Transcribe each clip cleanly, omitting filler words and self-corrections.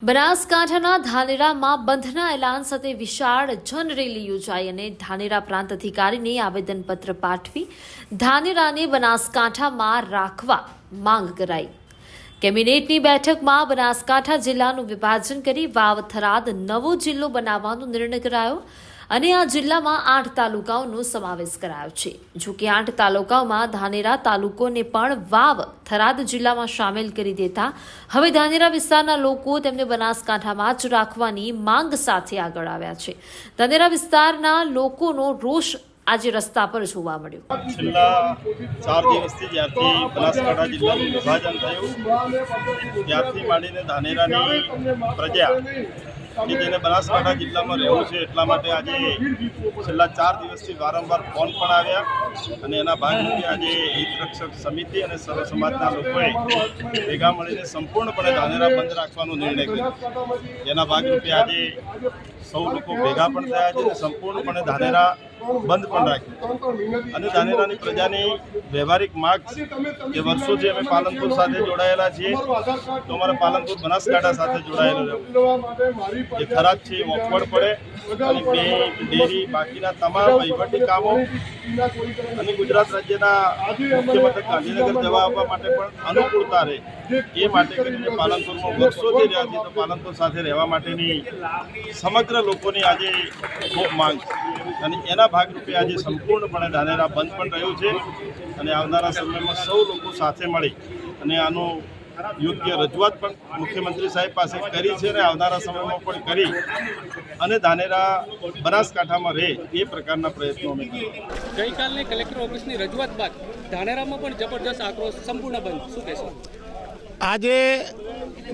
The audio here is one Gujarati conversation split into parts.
બનાસકાંઠાના ધાનેરામાં બંધના એલાન સાથે વિશાળ જનરેલી યોજાઈ અને ધાનેરા પ્રાંત અધિકારીને આવેદનપત્ર પાઠવી ધાનેરાને બનાસકાંઠામાં રાખવા માંગ કરાઈ। કેબિનેટની બેઠકમાં બનાસકાંઠા જિલ્લાનું વિભાજન કરી વાવ થરાદ નવો જિલ્લો બનાવવાનો નિર્ણય કરાયો અને આ જિલ્લામાં 8 તાલુકાઓનો સમાવેશ કરાયો છે। જો કે 8 તાલુકાઓમાં ધાનેરા તાલુકોને પણ વાવ થરાદ જિલ્લામાં સામેલ કરી દેતા હવે ધાનેરા વિસ્તારના લોકો તેમને બનાસકાંઠામાં જ રાખવાની માંગ સાથે આગળ આવ્યા છે। ધાનેરા વિસ્તારના લોકોનો રોષ આજે રસ્તા પર જોવા મળ્યો। છેલ્લા 4 દિવસથી જ્યારથી બનાસકાંઠા જિલ્લાનું વિભાજન થયું ત્યારથી માંડીને ધાનેરાની પ્રજા કે જેને બનાસકાંઠા જિલ્લામાં રહેવું છે એટલા માટે આજે છેલ્લા 4 દિવસથી વારંવાર ફોન પણ આવ્યા અને એના ભાગરૂપે આજે હિતરક્ષક સમિતિ અને સર્વ સમાજના લોકોએ ભેગા મળીને સંપૂર્ણપણે ધાનેરા બંધ રાખવાનો નિર્ણય કર્યો। જેના ભાગરૂપે આજે સૌ લોકો ભેગા પણ થયા છે અને સંપૂર્ણપણે ધાનેરા બંધ પણ રાખ્યું અને ધાનેરાની પ્રજાની વ્યવહારિક માગ કે વર્ષોથી અમે પાલનપુર સાથે જોડાયેલા છીએ તો અમારા પાલનપુર બનાસકાંઠા સાથે જોડાયેલો રહેવું જે ખરાબ છે ઓકવર્ડ પડે અને બેંક ડેરી બાકીના તમામ વહીવટી કામો અને ગુજરાત રાજ્યના મુખ્ય મથક ગાંધીનગર જવા આવવા માટે પણ અનુકૂળતા રહે એ માટે કરીને પાલનપુરમાં વર્ષોથી રહ્યા છે તો પાલનપુર સાથે રહેવા માટેની સમગ્ર લોકોની આજે ખૂબ માંગ છે અને એના ભાગરૂપે આજે સંપૂર્ણપણે ધાનેરા બંધ પણ રહ્યું છે અને આવનારા સમયમાં સૌ લોકો સાથે મળી અને આનું યોગ્ય રજૂઆત પણ મુખ્યમંત્રી સાહેબ પાસે કરી છે અને આવનારા સમયમાં પણ કરી અને ધાનેરા બનાસકાંઠામાં રહે એ પ્રકારના પ્રયત્નો અમે કર્યા। ગઈકાલની કલેક્ટર ઓફિસની રજૂઆત બાદ ધાનેરામાં પણ જબરદસ્ત આક્રોશ સંપૂર્ણ બંધ, શું કહેશો? આજે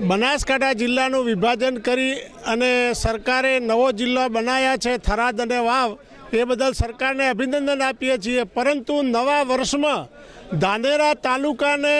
બનાસકાંઠા જિલ્લાનું વિભાજન કરી અને સરકારે નવો જિલ્લો બનાવ્યા છે થરાદ અને વાવ, એ બદલ સરકારને અભિનંદન આપીએ છીએ। પરંતુ નવા વર્ષમાં ધાનેરા તાલુકાને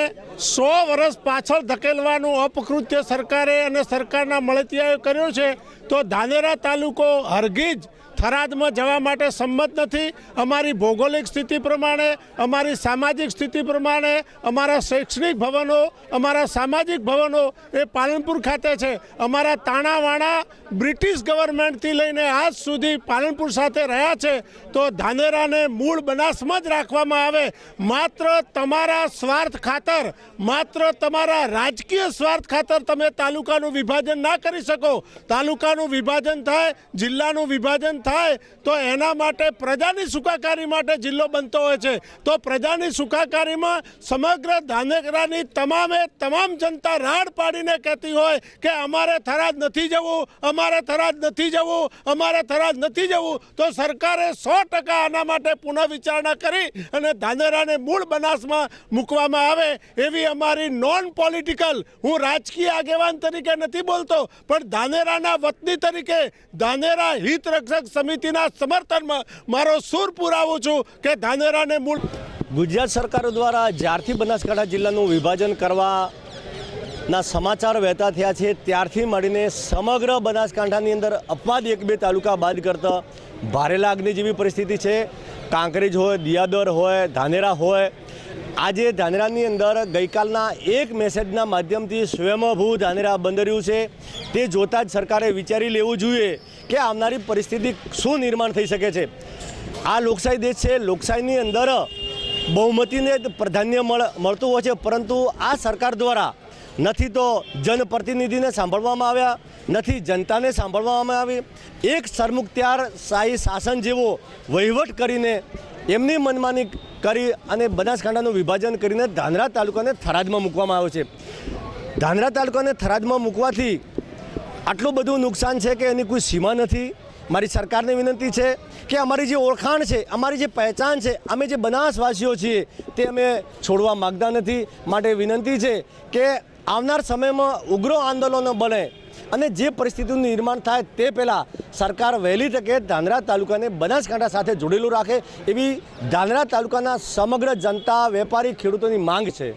100 વર્ષ પાછળ ધકેલવાનું અપકૃત્ય સરકારે અને સરકારના મળતિયાએ કર્યું છે તો ધાનેરા તાલુકો હરગીજ થરાદમાં જવા માટે સંમત નથી। અમારી ભૌગોલિક સ્થિતિ પ્રમાણે, અમારી સામાજિક સ્થિતિ પ્રમાણે અમારા શૈક્ષણિક ભવનો, અમારા સામાજિક ભવનો એ પાલનપુર ખાતે છે। અમારા તાણાવાણા બ્રિટિશ ગવર્મેન્ટથી લઈને આજ સુધી પાલનપુર સાથે રહ્યા છે તો ધાનેરાને મૂળ બનાસમાં જ રાખવામાં આવે। માત્ર તમારા સ્વાર્થ ખાતર, માત્ર તમારા રાજકીય સ્વાર્થ ખાતર તમે તાલુકાનું વિભાજન ના કરી શકો। તાલુકાનું વિભાજન થાય, જિલ્લાનું વિભાજન થાય તો એના માટે પ્રજાની સુખાકારી માટે જિલ્લો બનતો હોય છે તો પ્રજાની સુખાકારીમાં સમગ્ર ધાનેરાની તમામ જનતા રાડ પાડીને કહેતી હોય કે અમારે થરાદ નથી જવું, અમારે થરાદ નથી જવું, અમારે થરાદ નથી જવું તો સરકારે 100% આના માટે પુનઃ વિચારણા કરી અને ધાનેરાને મૂળ બનાસમાં મૂકવામાં આવે એવી અમારી નોન પોલિટિકલ, હું રાજકીય આગેવાન તરીકે નથી બોલતો પણ ધાનેરાના વતની તરીકે ધાનેરા હિતરક્ષક સમિતિના સમર્થનમાં મારો સૂર પુરાવું છું કે ધાનેરાને મૂળ। ગુજરાત સરકાર દ્વારા જ્યારથી બનાસકાંઠા જિલ્લાનું વિભાજન કરવાના સમાચાર વહેતા થયા છે ત્યારથી મળીને સમગ્ર બનાસકાંઠાની અંદર અપવાદ 1-2 તાલુકા બાદ કરતા ભારે લાગણી જેવી પરિસ્થિતિ છે। કાંકરેજ હોય, દિયાદર હોય, ધાનેરા હોય, આજે ધાનેરાની અંદર ગઈકાલના એક મેસેજના માધ્યમથી સ્વયંભૂ ધાનેરા બંધ રહ્યું છે। તે જોતાં જ સરકારે વિચારી લેવું જોઈએ કે આવનારી પરિસ્થિતિ શું નિર્માણ થઈ શકે છે। આ લોકશાહી દેશ છે, લોકશાહીની અંદર બહુમતીને પ્રાધાન્ય મળતું હોય છે પરંતુ આ સરકાર દ્વારા નથી તો જનપ્રતિનિધિને સાંભળવામાં આવ્યા, નથી જનતાને સાંભળવામાં આવી। એક સરમુખત્યારશાહી શાસન જેવો વહીવટ કરીને એમની મનમાની કરી અને બનાસકાંઠાનું વિભાજન કરીને ધાનેરા તાલુકાને થરાદમાં મૂકવામાં આવ્યો છે। ધાનેરા તાલુકાને થરાદમાં મૂકવાથી આટલું બધું નુકસાન છે કે એની કોઈ સીમા નથી। મારી સરકારને વિનંતી છે કે અમારી જે ઓળખાણ છે, અમારી જે પહેચાન છે, અમે જે બનાસવાસીઓ છીએ તે અમે છોડવા માગતા નથી। માટે વિનંતી છે કે આવનાર સમયમાં ઉગ્ર આંદોલનો બને અને જે પરિસ્થિતિનું નિર્માણ થાય તે પહેલાં સરકાર વહેલી તકે ધાનેરા તાલુકાને બનાસકાંઠા સાથે જોડેલું રાખે એવી ધાનેરા તાલુકાના સમગ્ર જનતા, વેપારી, ખેડૂતોની માંગ છે।